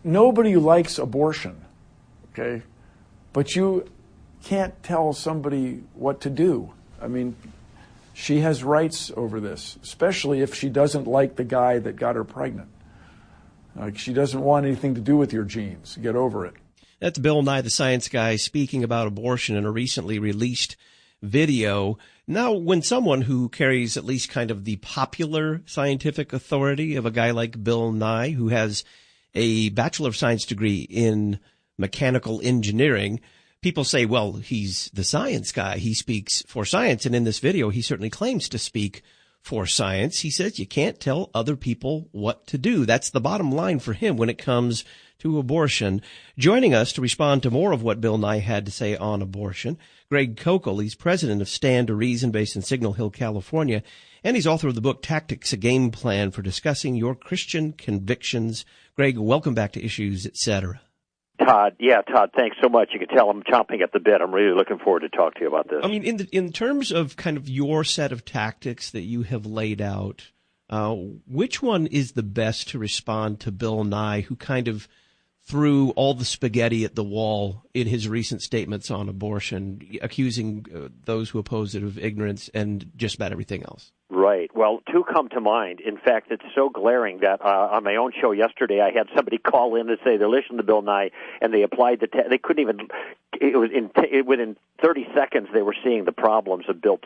nobody likes abortion, okay? But you can't tell somebody what to do. I mean, she has rights over this, especially if she doesn't like the guy that got her pregnant. Like, she doesn't want anything to do with your genes. Get over it. That's Bill Nye, the science guy, speaking about abortion in a recently released video. Now, when someone who carries at least kind of the popular scientific authority of a guy like Bill Nye, who has a Bachelor of Science degree in mechanical engineering, people say, well, he's the science guy. He speaks for science. And in this video, he certainly claims to speak for science. He says you can't tell other people what to do. That's the bottom line for him when it comes to abortion. Joining us to respond to more of what Bill Nye had to say on abortion, Greg Koukl. He's president of Stand to Reason, based in Signal Hill, California, and he's author of the book Tactics, a Game Plan for Discussing Your Christian Convictions. Greg, welcome back to Issues, Etc. Todd, thanks so much. You can tell I'm chomping at the bit. I'm really looking forward to talk to you about this. I mean, in terms of kind of your set of tactics that you have laid out, which one is the best to respond to Bill Nye, who kind of threw all the spaghetti at the wall in his recent statements on abortion, accusing those who oppose it of ignorance and just about everything else? Right. Well, two come to mind. In fact, it's so glaring that on my own show yesterday, I had somebody call in and say they listened to Bill Nye and they applied they couldn't even. It was within 30 seconds they were seeing the problems of Bill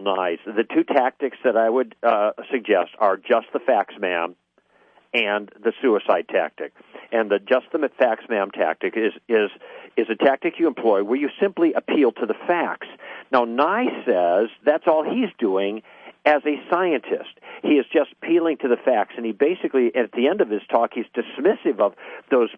Nye's. The two tactics that I would suggest are just the facts, ma'am, and the suicide tactic. And the just the facts, ma'am tactic is a tactic you employ where you simply appeal to the facts. Now, Nye says that's all he's doing as a scientist. He is just appealing to the facts, and he basically, at the end of his talk, he's dismissive of those,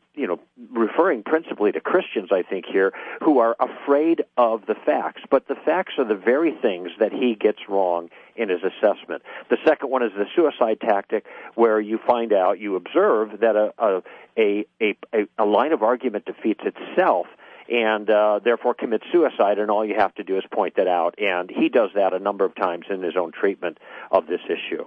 referring principally to Christians, I think, here, who are afraid of the facts. But the facts are the very things that he gets wrong in his assessment. The second one is the suicide tactic, where you find out, you observe that a line of argument defeats itself, and therefore commits suicide, and all you have to do is point that out. And he does that a number of times in his own treatment of this issue.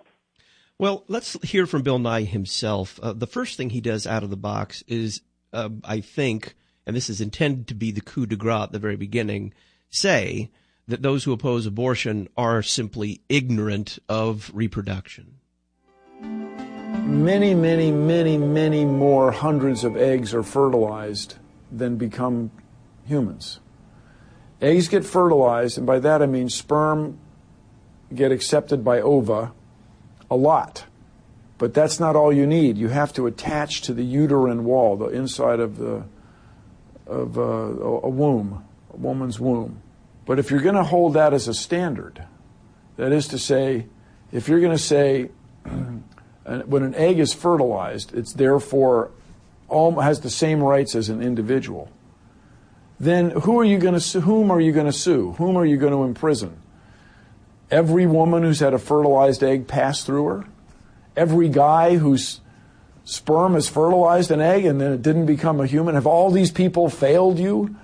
Well, let's hear from Bill Nye himself. The first thing he does out of the box is, I think, and this is intended to be the coup de grace at the very beginning, say that those who oppose abortion are simply ignorant of reproduction. Many, many, many, many more hundreds of eggs are fertilized than become humans. Eggs get fertilized, and by that I mean sperm get accepted by ova a lot. But that's not all you need. You have to attach to the uterine wall, the inside of a womb, a woman's womb. But if you're going to hold that as a standard, that is to say, if you're going to say when an egg is fertilized, it's therefore has the same rights as an individual, then whom are you going to sue? Whom are you going to imprison? Every woman who's had a fertilized egg pass through her? Every guy whose sperm has fertilized an egg and then it didn't become a human? Have all these people failed you?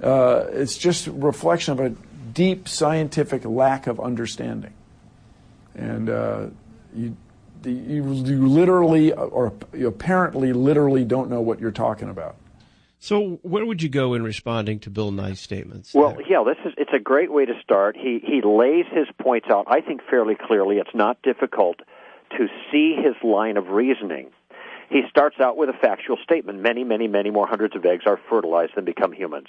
It's just a reflection of a deep scientific lack of understanding. And you literally, or you apparently literally don't know what you're talking about. So where would you go in responding to Bill Nye's statements? Well, yeah, it's a great way to start. He lays his points out, I think, fairly clearly. It's not difficult to see his line of reasoning. He starts out with a factual statement. Many, many, many more hundreds of eggs are fertilized than become humans.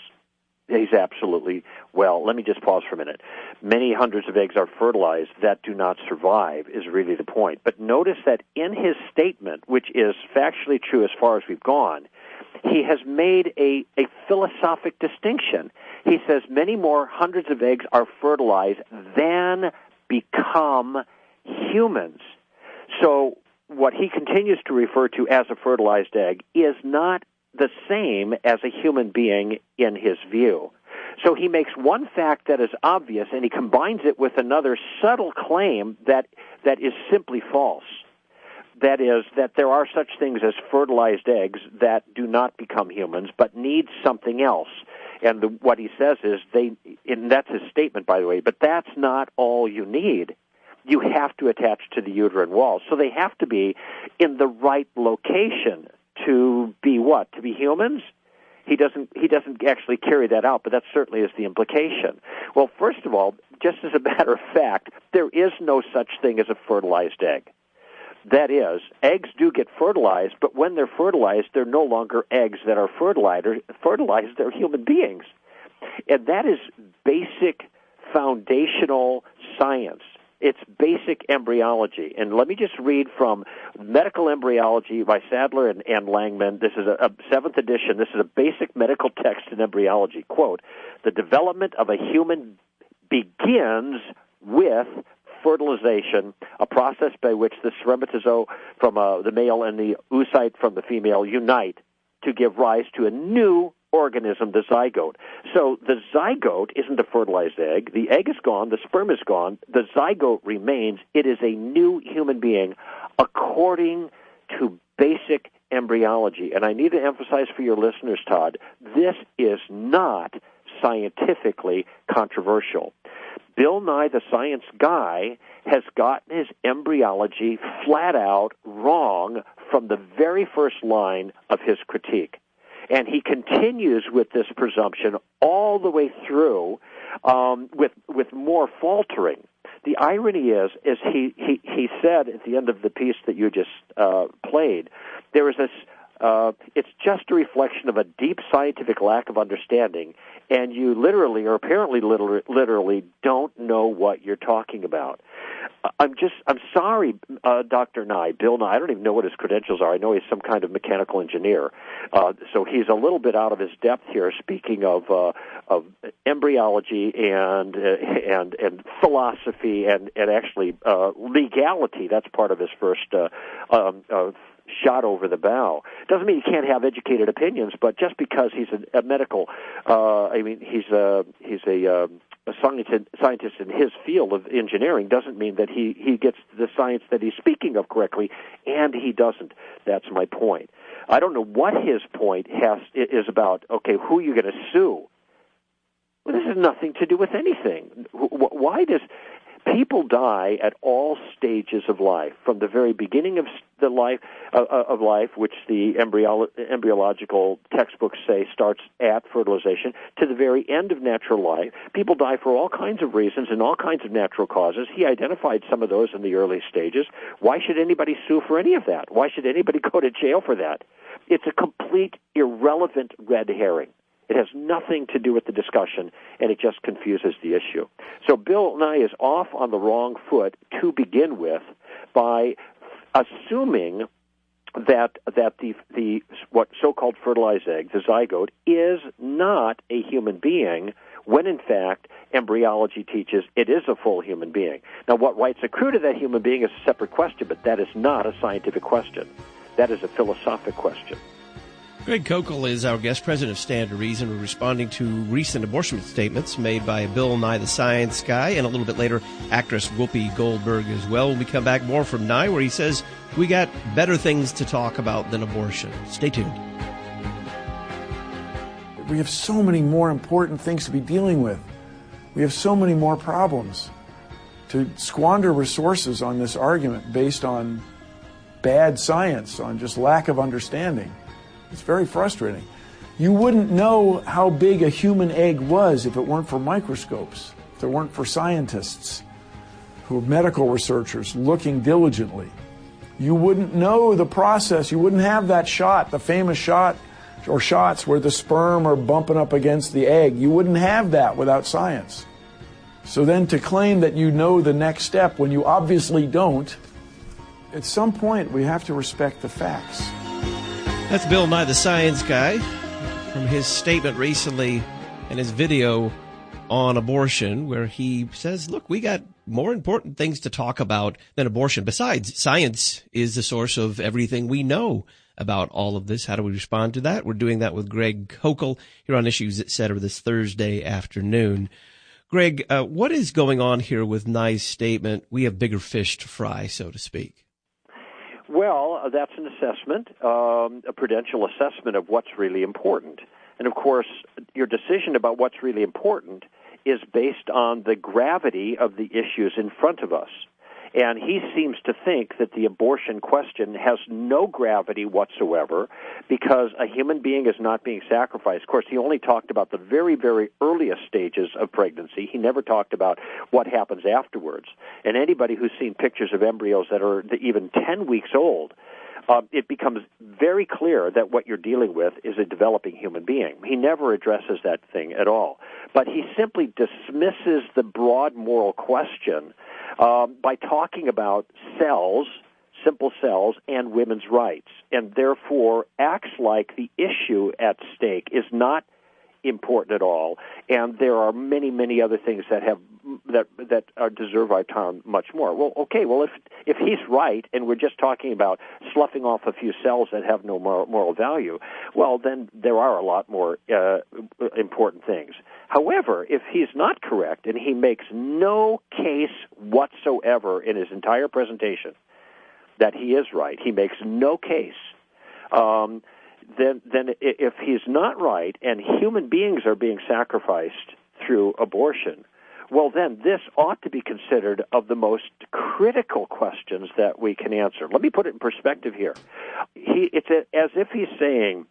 He's absolutely, well, let me just pause for a minute. Many hundreds of eggs are fertilized that do not survive is really the point. But notice that in his statement, which is factually true as far as we've gone, he has made a philosophic distinction. He says many more hundreds of eggs are fertilized than become humans. So what he continues to refer to as a fertilized egg is not the same as a human being in his view. So he makes one fact that is obvious, and he combines it with another subtle claim that is simply false. That is, that there are such things as fertilized eggs that do not become humans, but need something else. And what he says is, and that's his statement, by the way, but that's not all you need. You have to attach to the uterine wall. So they have to be in the right location to be what? To be humans? He doesn't actually carry that out, but that certainly is the implication. Well, first of all, just as a matter of fact, there is no such thing as a fertilized egg. That is, eggs do get fertilized, but when they're fertilized, they're no longer eggs that are fertilized, they're human beings. And that is basic foundational science. It's basic embryology. And let me just read from Medical Embryology by Sadler and Langman. This is a 7th edition. This is a basic medical text in embryology. Quote, the development of a human begins with fertilization, a process by which the spermatozoa from the male and the oocyte from the female unite to give rise to a new organism, the zygote. So the zygote isn't a fertilized egg. The egg is gone. The sperm is gone. The zygote remains. It is a new human being according to basic embryology. And I need to emphasize for your listeners, Todd, this is not scientifically controversial. Bill Nye, the Science Guy, has gotten his embryology flat out wrong from the very first line of his critique. And he continues with this presumption all the way through with more faltering. The irony is he said at the end of the piece that you just played, there is this, it's just a reflection of a deep scientific lack of understanding, and you literally, or apparently literally, don't know what you're talking about. I'm sorry, Dr. Nye, Bill Nye. I don't even know what his credentials are. I know he's some kind of mechanical engineer, so he's a little bit out of his depth here. Speaking of embryology and philosophy and actually legality, that's part of his first shot over the bow. Doesn't mean he can't have educated opinions, but just because he's a medical, he's a scientist in his field of engineering doesn't mean that he gets the science that he's speaking of correctly, and he doesn't. That's my point. I don't know what his point is about, okay, who are you going to sue? Well, this has nothing to do with anything. Why does... People die at all stages of life, from the very beginning of the life, which the embryological textbooks say starts at fertilization, to the very end of natural life. People die for all kinds of reasons and all kinds of natural causes. He identified some of those in the early stages. Why should anybody sue for any of that? Why should anybody go to jail for that? It's a complete irrelevant red herring. It has nothing to do with the discussion, and it just confuses the issue. So Bill Nye is off on the wrong foot to begin with by assuming that the what so-called fertilized egg, the zygote, is not a human being, when in fact embryology teaches it is a full human being. Now, what rights accrue to that human being is a separate question, but that is not a scientific question. That is a philosophic question. Greg Koukl is our guest, president of Stand to Reason. We're responding to recent abortion statements made by Bill Nye, the Science Guy, and a little bit later, actress Whoopi Goldberg as well. When we come back, more from Nye, where he says we got better things to talk about than abortion. Stay tuned. We have so many more important things to be dealing with. We have so many more problems. To squander resources on this argument based on bad science, on just lack of understanding, it's very frustrating. You wouldn't know how big a human egg was if it weren't for microscopes, if it weren't for scientists who are medical researchers looking diligently. You wouldn't know the process. You wouldn't have that shot, the famous shot or shots where the sperm are bumping up against the egg. You wouldn't have that without science. So then to claim that you know the next step when you obviously don't, at some point we have to respect the facts. That's Bill Nye, the Science Guy, from his statement recently and his video on abortion, where he says, look, we got more important things to talk about than abortion. Besides, science is the source of everything we know about all of this. How do we respond to that? We're doing that with Greg Koukl here on Issues Etc. this Thursday afternoon. Greg, what is going on here with Nye's statement? We have bigger fish to fry, so to speak. Well, that's an assessment, a prudential assessment of what's really important. And, of course, your decision about what's really important is based on the gravity of the issues in front of us. And he seems to think that the abortion question has no gravity whatsoever because a human being is not being sacrificed. Of course, he only talked about the very, very earliest stages of pregnancy. He never talked about what happens afterwards. And anybody who's seen pictures of embryos that are even 10 weeks old, it becomes very clear that what you're dealing with is a developing human being. He never addresses that thing at all. But he simply dismisses the broad moral question by talking about cells, simple cells, and women's rights, and therefore acts like the issue at stake is not important at all, and there are many, many other things that deserve our time much more. Well, okay, if he's right, and we're just talking about sloughing off a few cells that have no moral value, well, then there are a lot more important things. However, if he's not correct, and he makes no case whatsoever in his entire presentation that he is right, he makes no case, then if he's not right and human beings are being sacrificed through abortion, well, then this ought to be considered of the most critical questions that we can answer. Let me put it in perspective here. It's as if he's saying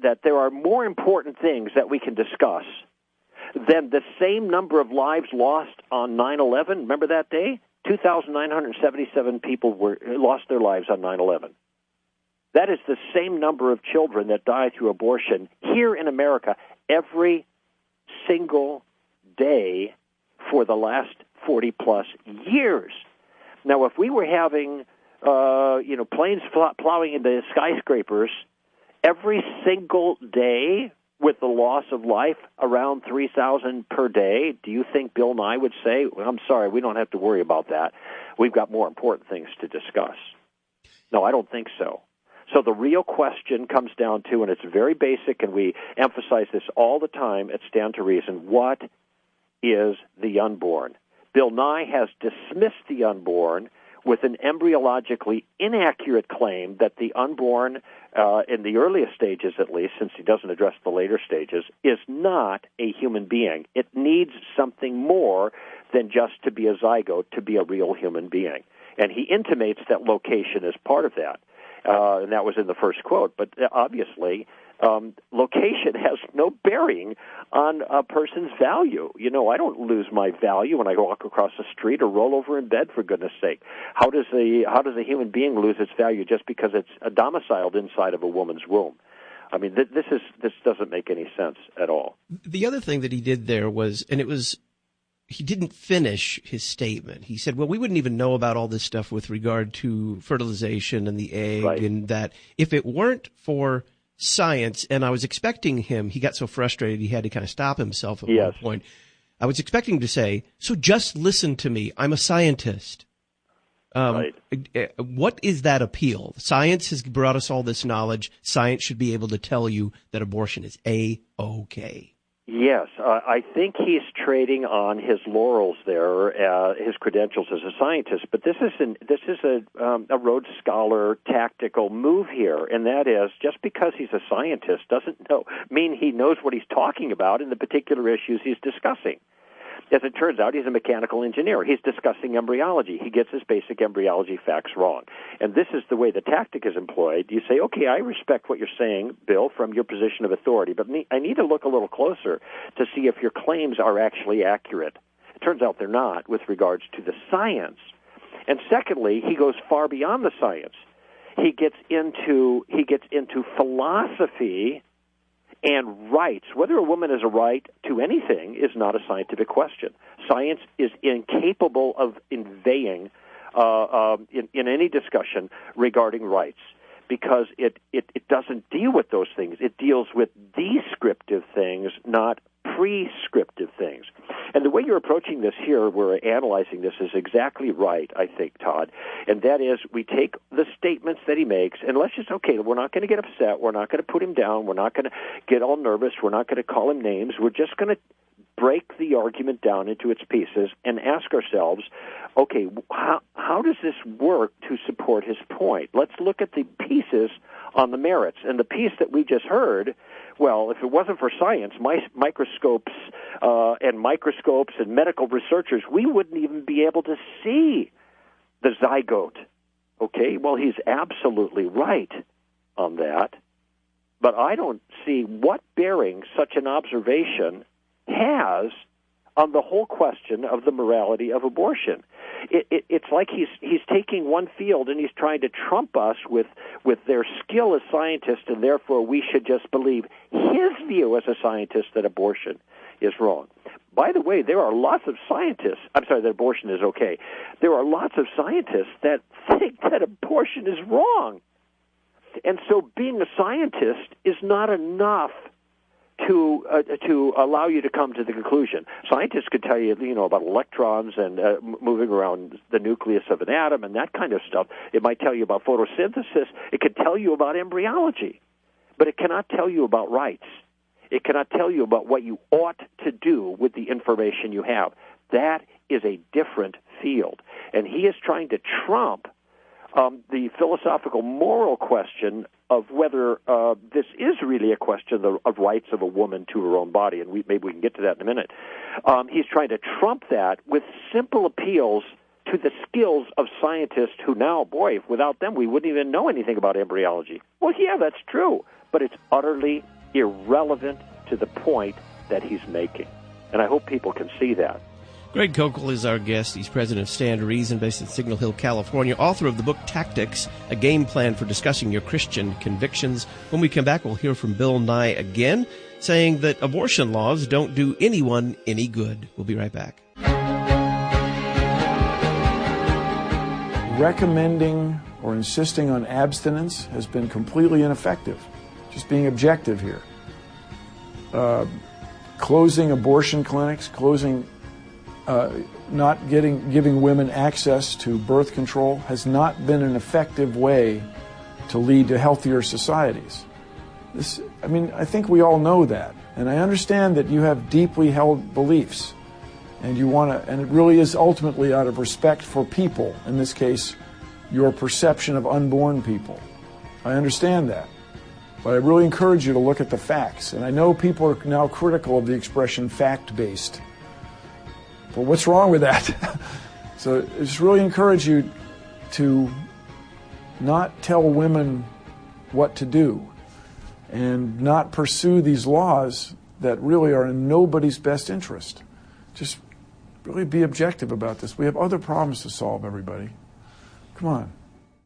that there are more important things that we can discuss than the same number of lives lost on 9/11. Remember that day? 2,977 people lost their lives on 9/11. That is the same number of children that die through abortion here in America every single day for the last 40-plus years. Now, if we were having, planes plowing into skyscrapers every single day with the loss of life around 3,000 per day, do you think Bill Nye would say, well, I'm sorry, we don't have to worry about that. We've got more important things to discuss? No, I don't think so. So the real question comes down to, and it's very basic, and we emphasize this all the time at Stand to Reason, what is the unborn? Bill Nye has dismissed the unborn with an embryologically inaccurate claim that the unborn, in the earliest stages at least, since he doesn't address the later stages, is not a human being. It needs something more than just to be a zygote, to be a real human being. And he intimates that location is part of that. And that was in the first quote. But obviously, location has no bearing on a person's value. You know, I don't lose my value when I walk across the street or roll over in bed, for goodness sake. How does a human being lose its value just because it's domiciled inside of a woman's womb? I mean, this doesn't make any sense at all. The other thing that he did there was, he didn't finish his statement. He said, well, we wouldn't even know about all this stuff with regard to fertilization and the egg, right, and that if it weren't for science, and I was expecting him, he got so frustrated he had to kind of stop himself at one point. I was expecting him to say, so just listen to me. I'm a scientist. Right. What is that appeal? Science has brought us all this knowledge. Science should be able to tell you that abortion is A-OK. Yes, I think he's trading on his laurels there, his credentials as a scientist. But this is a Rhodes Scholar tactical move here, and that is just because he's a scientist doesn't mean he knows what he's talking about in the particular issues he's discussing. As it turns out, he's a mechanical engineer. He's discussing embryology. He gets his basic embryology facts wrong. And this is the way the tactic is employed. You say, okay, I respect what you're saying, Bill, from your position of authority, but I need to look a little closer to see if your claims are actually accurate. It turns out they're not with regards to the science. And secondly, he goes far beyond the science. He gets into philosophy and rights. Whether a woman has a right to anything is not a scientific question. Science is incapable of inveighing in any discussion regarding rights because it doesn't deal with those things. It deals with descriptive things, not prescriptive things. And the way you're approaching this here, we're analyzing this, is exactly right, I think, Todd. And that is, we take the statements that he makes, and let's just, okay, we're not going to get upset. We're not going to put him down. We're not going to get all nervous. We're not going to call him names. We're just going to break the argument down into its pieces and ask ourselves, okay, how does this work to support his point? Let's look at the pieces on the merits. And the piece that we just heard, well, if it wasn't for science, microscopes and medical researchers, we wouldn't even be able to see the zygote. Okay, well, he's absolutely right on that, but I don't see what bearing such an observation has on the whole question of the morality of abortion. It's like he's taking one field and he's trying to trump us with their skill as scientists, and therefore we should just believe his view as a scientist that abortion is wrong. By the way, there are lots of scientists, that abortion is okay. There are lots of scientists that think that abortion is wrong. And so being a scientist is not enough to allow you to come to the conclusion. Scientists could tell you, about electrons and moving around the nucleus of an atom and that kind of stuff. It might tell you about photosynthesis. It could tell you about embryology. But it cannot tell you about rights. It cannot tell you about what you ought to do with the information you have. That is a different field. And he is trying to trump the philosophical moral question of whether this is really a question of rights of a woman to her own body, and maybe we can get to that in a minute. He's trying to trump that with simple appeals to the skills of scientists who now, boy, without them we wouldn't even know anything about embryology. Well, yeah, that's true, but it's utterly irrelevant to the point that he's making, and I hope people can see that. Greg Koukl is our guest. He's president of Stand to Reason, based in Signal Hill, California, author of the book Tactics, a game plan for discussing your Christian convictions. When we come back, we'll hear from Bill Nye again, saying that abortion laws don't do anyone any good. We'll be right back. Recommending or insisting on abstinence has been completely ineffective. Just being objective here. Closing abortion clinics, not giving women access to birth control has not been an effective way to lead to healthier societies. I think we all know that, and I understand that you have deeply held beliefs, and and it really is ultimately out of respect for people. In this case, your perception of unborn people. I understand that, but I really encourage you to look at the facts. And I know people are now critical of the expression fact-based. But what's wrong with that? So I just really encourage you to not tell women what to do and not pursue these laws that really are in nobody's best interest. Just really be objective about this. We have other problems to solve, everybody. Come on.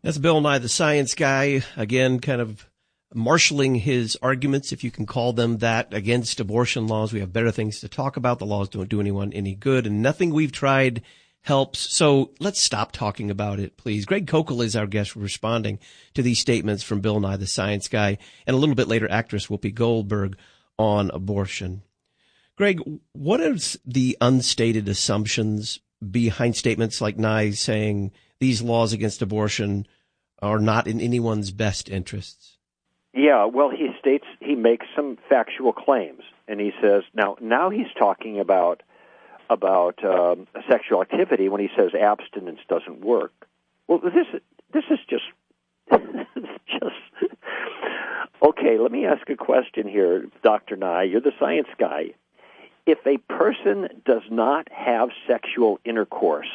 That's Bill Nye, the science guy, again, kind of marshaling his arguments, if you can call them that, against abortion laws. We have better things to talk about. The laws don't do anyone any good, and nothing we've tried helps. So let's stop talking about it, please. Greg Koukl is our guest, responding to these statements from Bill Nye, the science guy, and a little bit later, actress Whoopi Goldberg on abortion. Greg, what are the unstated assumptions behind statements like Nye saying these laws against abortion are not in anyone's best interests? Yeah, well, he makes some factual claims, and he says now he's talking about sexual activity when he says abstinence doesn't work. Well, this is just okay. Let me ask a question here, Dr. Nye. You're the science guy. If a person does not have sexual intercourse,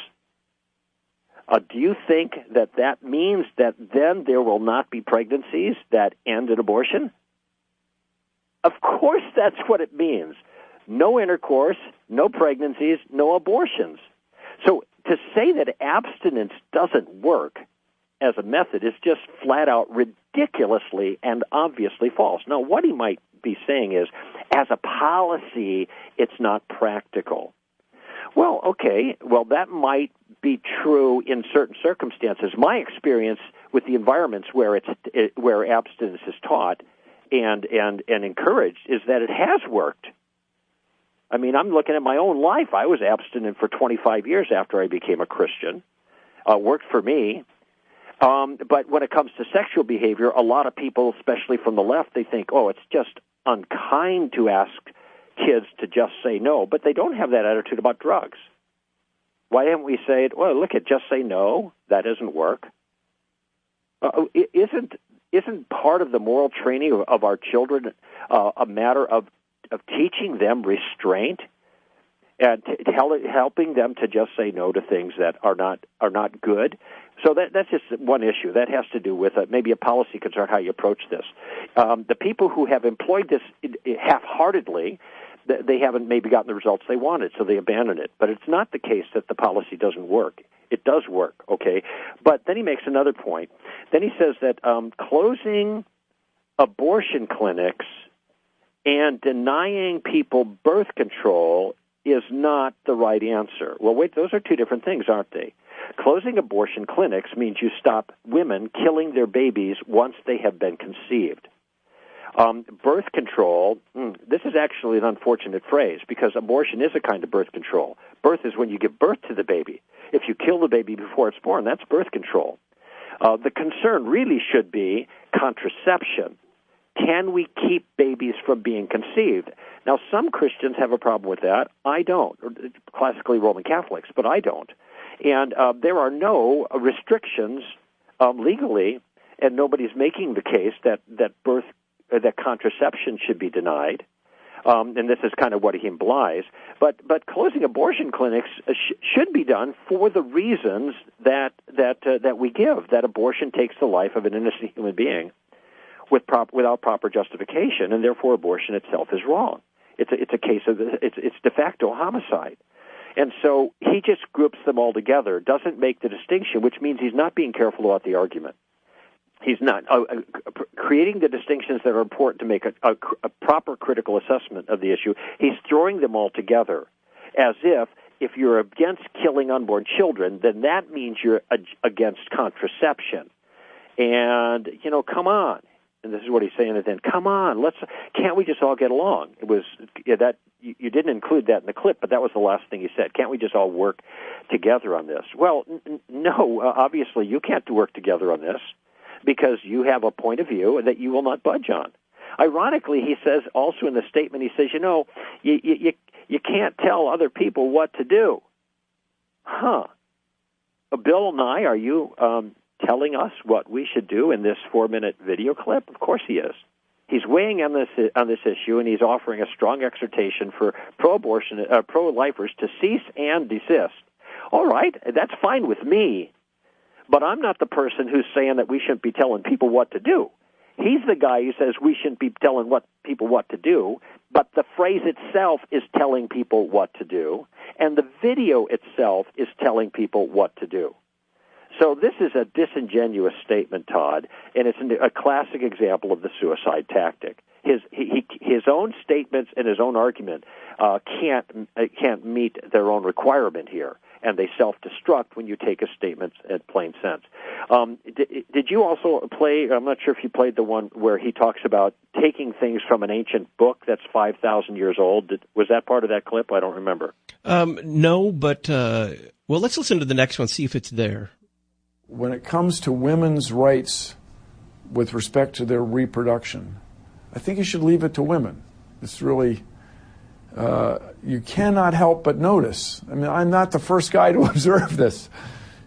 do you think that means that then there will not be pregnancies that end in abortion? Of course that's what it means. No intercourse, no pregnancies, no abortions. So to say that abstinence doesn't work as a method is just flat out ridiculously and obviously false. Now, what he might be saying is, as a policy, it's not practical. Well, okay. Well, that might be true in certain circumstances. My experience with the environments where abstinence is taught and encouraged is that it has worked. I mean, I'm looking at my own life. I was abstinent for 25 years after I became a Christian. Worked for me. But when it comes to sexual behavior, a lot of people, especially from the left, they think, it's just unkind to ask kids to just say no. But they don't have that attitude about drugs. Why didn't we say, just say no? That doesn't work. Isn't part of the moral training of our children a matter of teaching them restraint and helping them to just say no to things that are not good. So that's just one issue. That has to do with maybe a policy concern, how you approach this. The people who have employed this half-heartedly, they haven't maybe gotten the results they wanted, so they abandon it. But it's not the case that the policy doesn't work. It does work, okay? But then he makes another point. Then he says that closing abortion clinics and denying people birth control is not the right answer. Well, wait, those are two different things, aren't they? Closing abortion clinics means you stop women killing their babies once they have been conceived. Birth control, this is actually an unfortunate phrase because abortion is a kind of birth control. Birth is when you give birth to the baby. If you kill the baby before it's born, that's birth control. The concern really should be contraception. Can we keep babies from being conceived? Now, some Christians have a problem with that. I don't, classically Roman Catholics, but I don't. And there are no restrictions legally, and nobody's making the case that contraception should be denied. And this is kind of what he implies. But closing abortion clinics should be done for the reasons that we give. That abortion takes the life of an innocent human being without proper justification, and therefore abortion itself is wrong. It's a case of it's de facto homicide. And so he just groups them all together, doesn't make the distinction, which means he's not being careful about the argument. He's not creating the distinctions that are important to make a proper critical assessment of the issue. He's throwing them all together as if you're against killing unborn children, then that means you're against contraception. And, come on. And this is what he's saying, and then, come on, can't we just all get along? It was that you didn't include that in the clip, but that was the last thing he said. Can't we just all work together on this? Well, no, obviously you can't work together on this because you have a point of view that you will not budge on. Ironically, he says also in the statement, he says, you can't tell other people what to do. Huh. Bill Nye, are you telling us what we should do in this 4-minute video clip? Of course he is. He's weighing on this issue, and he's offering a strong exhortation for pro-lifers to cease and desist. All right, that's fine with me, but I'm not the person who's saying that we shouldn't be telling people what to do. He's the guy who says we shouldn't be telling people what to do, but the phrase itself is telling people what to do, and the video itself is telling people what to do. So this is a disingenuous statement, Todd, and it's a classic example of the suicide tactic. His own statements and his own argument can't meet their own requirement here, and they self-destruct when you take a statement at plain sense. Did you also play, I'm not sure if you played the one where he talks about taking things from an ancient book that's 5,000 years old? Was that part of that clip? I don't remember. No, but, let's listen to the next one, see if it's there. When it comes to women's rights with respect to their reproduction, I think you should leave it to women. It's really, you cannot help but notice. I mean, I'm not the first guy to observe this.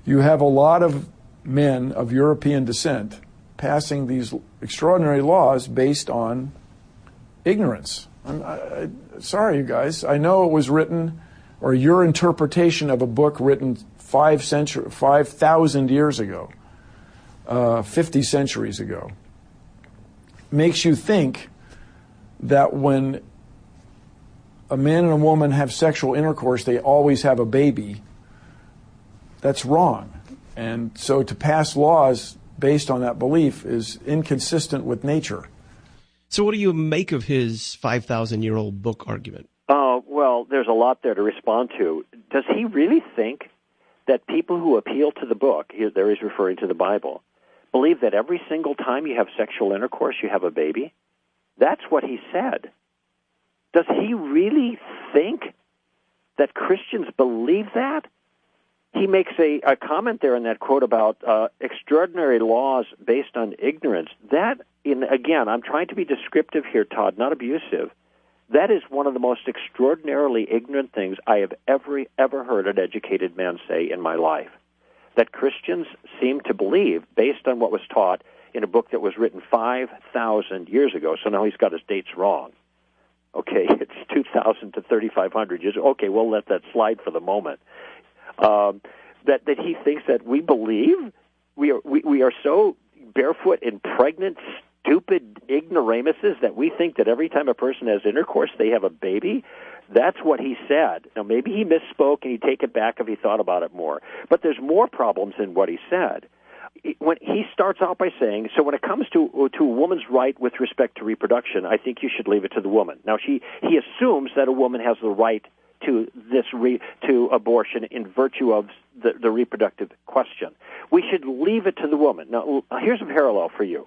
You have a lot of men of European descent passing these extraordinary laws based on ignorance. Sorry, you guys. I know it was written, or your interpretation of a book written 5,000 years ago, 50 centuries ago, makes you think that when a man and a woman have sexual intercourse, they always have a baby. That's wrong. And so to pass laws based on that belief is inconsistent with nature. So what do you make of his 5,000-year-old book argument? Well, there's a lot there to respond to. Does he really think that people who appeal to the book, there he's referring to the Bible, believe that every single time you have sexual intercourse, you have a baby? That's what he said. Does he really think that Christians believe that? He makes a comment there in that quote about extraordinary laws based on ignorance. Again, I'm trying to be descriptive here, Todd, not abusive. That is one of the most extraordinarily ignorant things I have ever heard an educated man say in my life. That Christians seem to believe, based on what was taught in a book that was written 5,000 years ago, so now he's got his dates wrong. Okay, it's 2,000 to 3,500 years. Okay, we'll let that slide for the moment. That he thinks that we believe we are so barefoot and pregnant, stupid ignoramuses that we think that every time a person has intercourse, they have a baby. That's what he said. Now, maybe he misspoke and he'd take it back if he thought about it more. But there's more problems in what he said. When he starts out by saying, so when it comes to a woman's right with respect to reproduction, I think you should leave it to the woman. Now, he assumes that a woman has the right to to abortion in virtue of the reproductive question. We should leave it to the woman. Now, here's a parallel for you.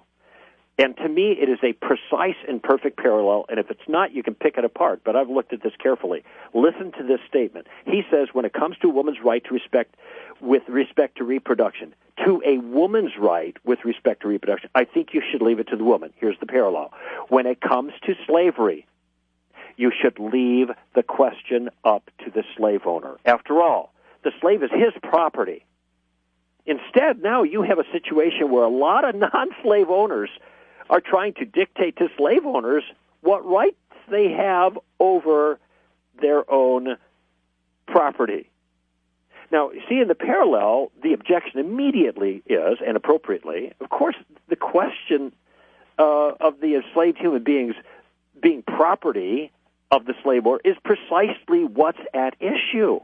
And to me, it is a precise and perfect parallel, and if it's not, you can pick it apart, but I've looked at this carefully. Listen to this statement. He says, when it comes to a woman's right with respect to reproduction, to a woman's right with respect to reproduction, I think you should leave it to the woman. Here's the parallel. When it comes to slavery, you should leave the question up to the slave owner. After all, the slave is his property. Instead, now you have a situation where a lot of non-slave owners are trying to dictate to slave owners what rights they have over their own property. Now, see, in the parallel, the objection immediately is, and appropriately, of course, the question of the enslaved human beings being property of the slave owner is precisely what's at issue.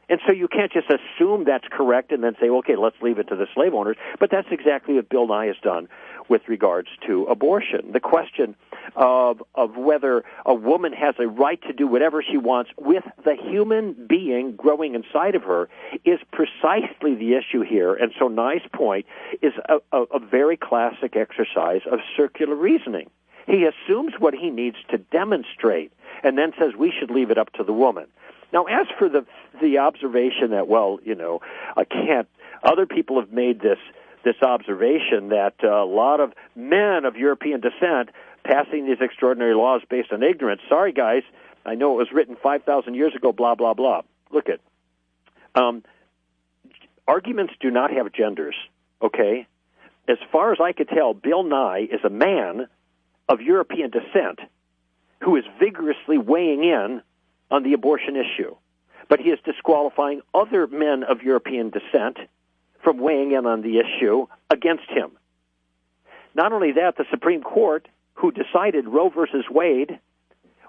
And so you can't just assume that's correct and then say, okay, let's leave it to the slave owners. But that's exactly what Bill Nye has done with regards to abortion. The question of whether a woman has a right to do whatever she wants with the human being growing inside of her is precisely the issue here. And so Nye's point is a very classic exercise of circular reasoning. He assumes what he needs to demonstrate and then says we should leave it up to the woman. Now, as for the observation that, well, I can't, other people have made this observation that a lot of men of European descent passing these extraordinary laws based on ignorance. Sorry, guys, I know it was written 5,000 years ago, blah, blah, blah. Look at, arguments do not have genders, okay? As far as I could tell, Bill Nye is a man of European descent who is vigorously weighing in on the abortion issue. But he is disqualifying other men of European descent from weighing in on the issue against him. Not only that, the Supreme Court, who decided Roe versus Wade,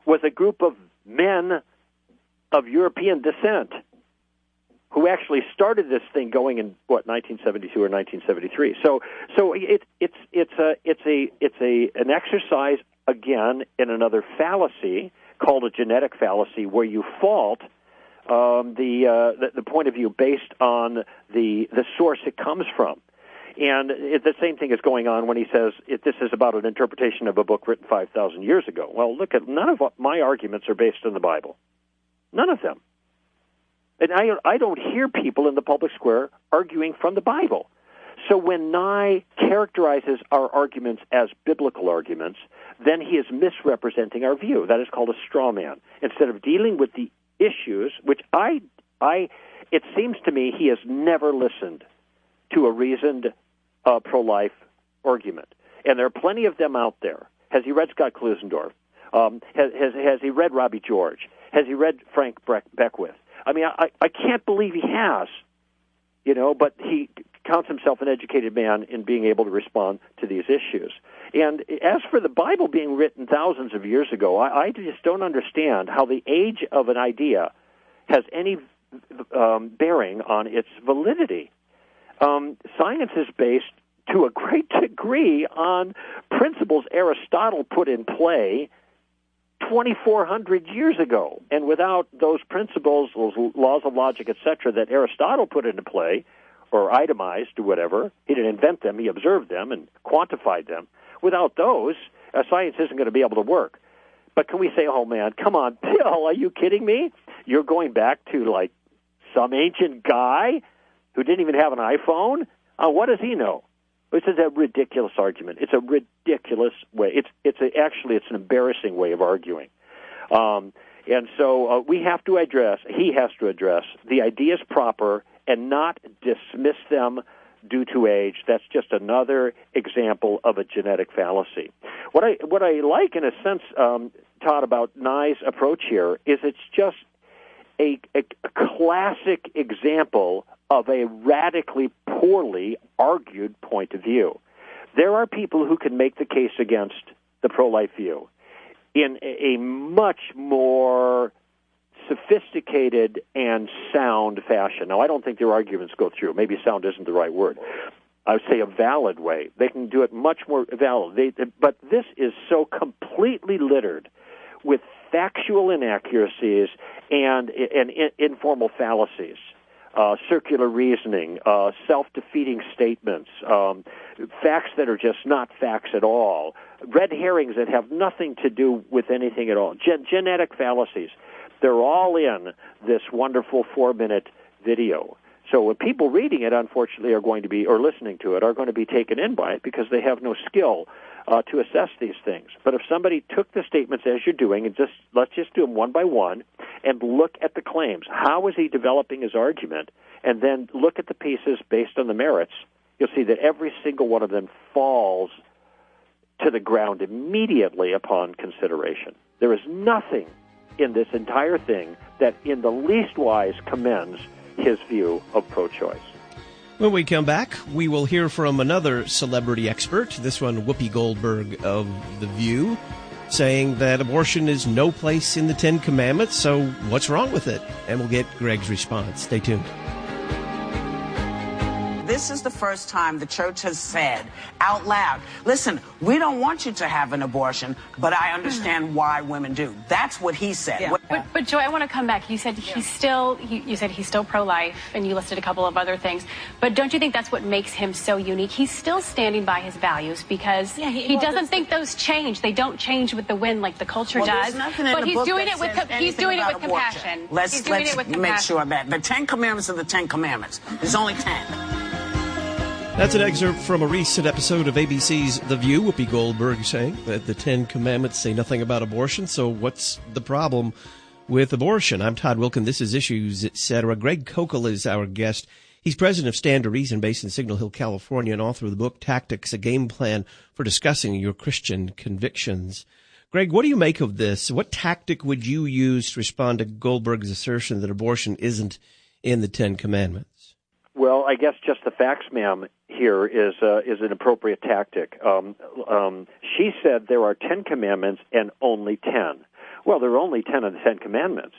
was a group of men of European descent who actually started this thing going in, 1972 or 1973. So it's an exercise, again, in another fallacy called a genetic fallacy, where you fault the point of view based on the source it comes from. And the same thing is going on when he says this is about an interpretation of a book written 5,000 years ago. Well, look, none of my arguments are based on the Bible. None of them. And I don't hear people in the public square arguing from the Bible. So when Nye characterizes our arguments as biblical arguments, then he is misrepresenting our view. That is called a straw man. Instead of dealing with the issues, which it seems to me he has never listened to a reasoned pro-life argument. And there are plenty of them out there. Has he read Scott Klusendorf? Has he read Robbie George? Has he read Frank Beckwith? I mean, I can't believe he has, but he counts himself an educated man in being able to respond to these issues. And as for the Bible being written thousands of years ago, I just don't understand how the age of an idea has any bearing on its validity. Science is based to a great degree on principles Aristotle put in play 2,400 years ago. And without those principles, those laws of logic, etc., that Aristotle put into play, or itemized or whatever, he didn't invent them, he observed them and quantified them. Without those, science isn't going to be able to work. But can we say, oh man, come on, Bill, are you kidding me? You're going back to like some ancient guy who didn't even have an iPhone? What does he know? This is a ridiculous argument. It's a ridiculous way. It's an embarrassing way of arguing. And so he has to address the ideas proper and not dismiss them due to age. That's just another example of a genetic fallacy. What I like, in a sense, Todd, about Nye's approach here is it's just a classic example of a radically poorly argued point of view. There are people who can make the case against the pro-life view in a much more sophisticated and sound fashion. Now, I don't think their arguments go through. Maybe sound isn't the right word. I would say a valid way. They can do it much more valid. But this is so completely littered with factual inaccuracies and informal fallacies, circular reasoning, self-defeating statements, facts that are just not facts at all, red herrings that have nothing to do with anything at all, genetic fallacies. They're all in this wonderful 4-minute video. So people reading it, unfortunately, are going to be, or listening to it, are going to be taken in by it because they have no skill to assess these things. But if somebody took the statements as you're doing and let's just do them one by one and look at the claims. How is he developing his argument? And then look at the pieces based on the merits. You'll see that every single one of them falls to the ground immediately upon consideration. There is nothing in this entire thing that in the least wise commends his view of pro-choice. When we come back, we will hear from another celebrity expert, this one Whoopi Goldberg of The View, saying that abortion is no place in the Ten Commandments, so what's wrong with it? And we'll get Greg's response. Stay tuned. This is the first time the church has said out loud, listen, we don't want you to have an abortion, but I understand why women do. That's what he said. Yeah. But Joy, I want to come back. You said he's still pro-life, and you listed a couple of other things. But don't you think that's what makes him so unique? He's still standing by his values because he doesn't think those change. They don't change with the wind like the culture does. But he's doing it with compassion. Let's make sure that the 10 Commandments are the 10 Commandments. There's only 10. That's an excerpt from a recent episode of ABC's The View. Whoopi Goldberg saying that the Ten Commandments say nothing about abortion, so what's the problem with abortion? I'm Todd Wilkin. This is Issues, Etc. Greg Koukl is our guest. He's president of Stand to Reason, based in Signal Hill, California, and author of the book Tactics, a Game Plan for Discussing Your Christian Convictions. Greg, what do you make of this? What tactic would you use to respond to Goldberg's assertion that abortion isn't in the Ten Commandments? Well, I guess just the facts, ma'am, here is an appropriate tactic. She said there are 10 commandments and only 10. Well, there are only 10 of the 10 commandments,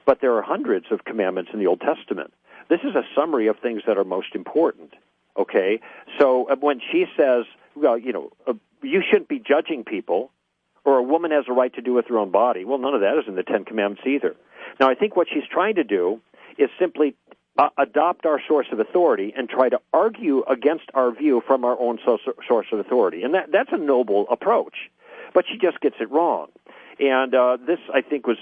but there are hundreds of commandments in the Old Testament. This is a summary of things that are most important, okay? So when she says, well, you shouldn't be judging people, or a woman has a right to do with her own body, well, none of that is in the 10 commandments either. Now, I think what she's trying to do is simply adopt our source of authority and try to argue against our view from our own source of authority. And that's a noble approach, but she just gets it wrong. And this, I think, was,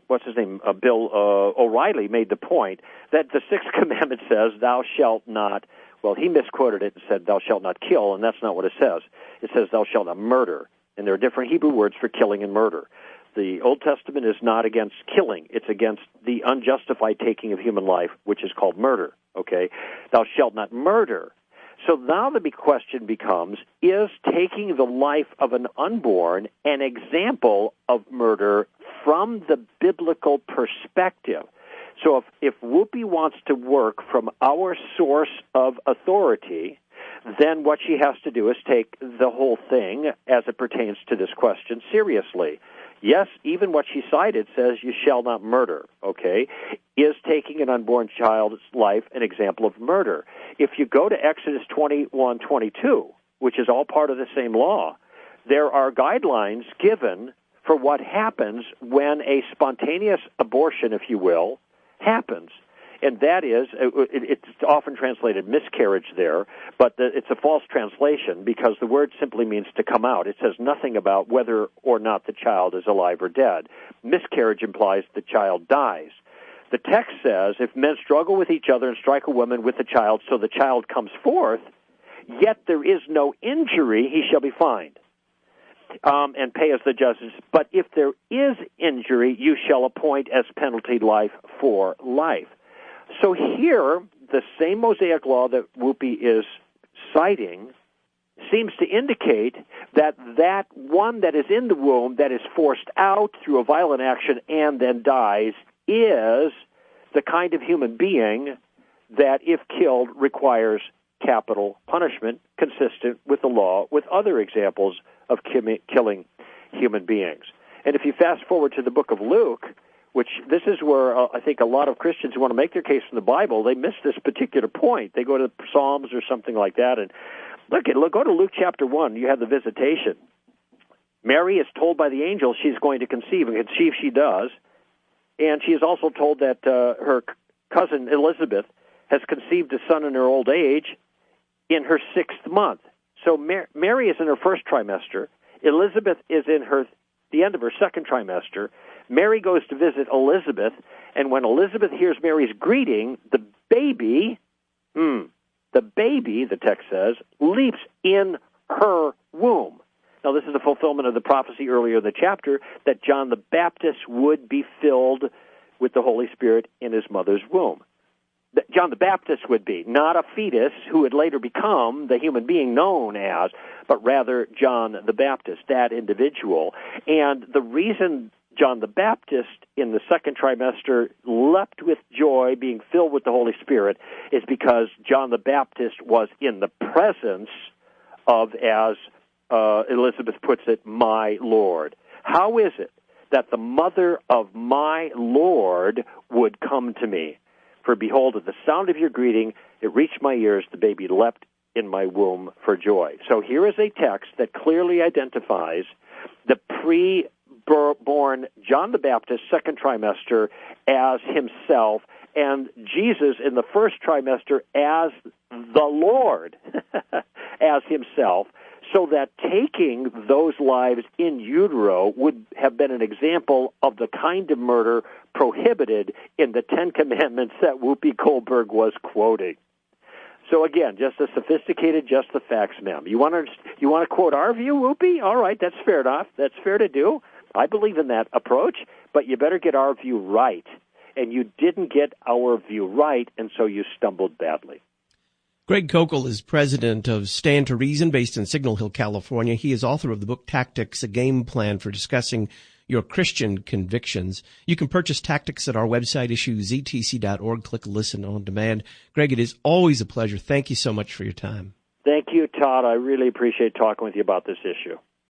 what's his name, Bill O'Reilly made the point that the Sixth Commandment says, thou shalt not, well, he misquoted it and said, thou shalt not kill, and that's not what it says. It says, thou shalt not murder. And there are different Hebrew words for killing and murder. The Old Testament is not against killing. It's against the unjustified taking of human life, which is called murder, okay? Thou shalt not murder. So now the big question becomes, is taking the life of an unborn an example of murder from the biblical perspective? So if Whoopi wants to work from our source of authority, then what she has to do is take the whole thing as it pertains to this question seriously. Yes, even what she cited says you shall not murder, okay? Is taking an unborn child's life an example of murder? If you go to Exodus 21:22, which is all part of the same law, there are guidelines given for what happens when a spontaneous abortion, if you will, happens. And that is, it's often translated miscarriage there, but it's a false translation because the word simply means to come out. It says nothing about whether or not the child is alive or dead. Miscarriage implies the child dies. The text says, if men struggle with each other and strike a woman with the child so the child comes forth, yet there is no injury, he shall be fined. And pay as the judges. But if there is injury, you shall appoint as penalty life for life. So here, the same Mosaic law that Whoopi is citing seems to indicate that that one that is in the womb that is forced out through a violent action and then dies is the kind of human being that, if killed, requires capital punishment consistent with the law, with other examples of killing human beings. And if you fast forward to the book of Luke, which this is where I think a lot of Christians who want to make their case from the Bible, they miss this particular point. They go to Psalms or something like that, and go to Luke chapter 1. You have the visitation. Mary is told by the angel she's going to conceive, and conceive she does. And she is also told that her cousin Elizabeth has conceived a son in her old age in her 6th month. So Mary is in her first trimester. Elizabeth is in the end of her second trimester. Mary goes to visit Elizabeth, and when Elizabeth hears Mary's greeting, the baby, the text says, leaps in her womb. Now, this is the fulfillment of the prophecy earlier in the chapter that John the Baptist would be filled with the Holy Spirit in his mother's womb. John the Baptist would be, not a fetus who would later become the human being known as, but rather John the Baptist, that individual. And the reason John the Baptist in the second trimester leapt with joy, being filled with the Holy Spirit, is because John the Baptist was in the presence of, as Elizabeth puts it, my Lord. How is it that the mother of my Lord would come to me? For behold, at the sound of your greeting, it reached my ears, the baby leapt in my womb for joy. So here is a text that clearly identifies the pre-born John the Baptist, second trimester, as himself, and Jesus in the first trimester as the Lord, as himself, so that taking those lives in utero would have been an example of the kind of murder prohibited in the Ten Commandments that Whoopi Goldberg was quoting. So again, just a sophisticated, just the facts, ma'am. You want to quote our view, Whoopi? All right, that's fair enough. That's fair to do. I believe in that approach, but you better get our view right. And you didn't get our view right, and so you stumbled badly. Greg Koukl is president of Stand to Reason, based in Signal Hill, California. He is author of the book Tactics, a Game Plan for Discussing Your Christian Convictions. You can purchase Tactics at our website, issuezetc.org. Click Listen on Demand. Greg, it is always a pleasure. Thank you so much for your time. Thank you, Todd. I really appreciate talking with you about this issue.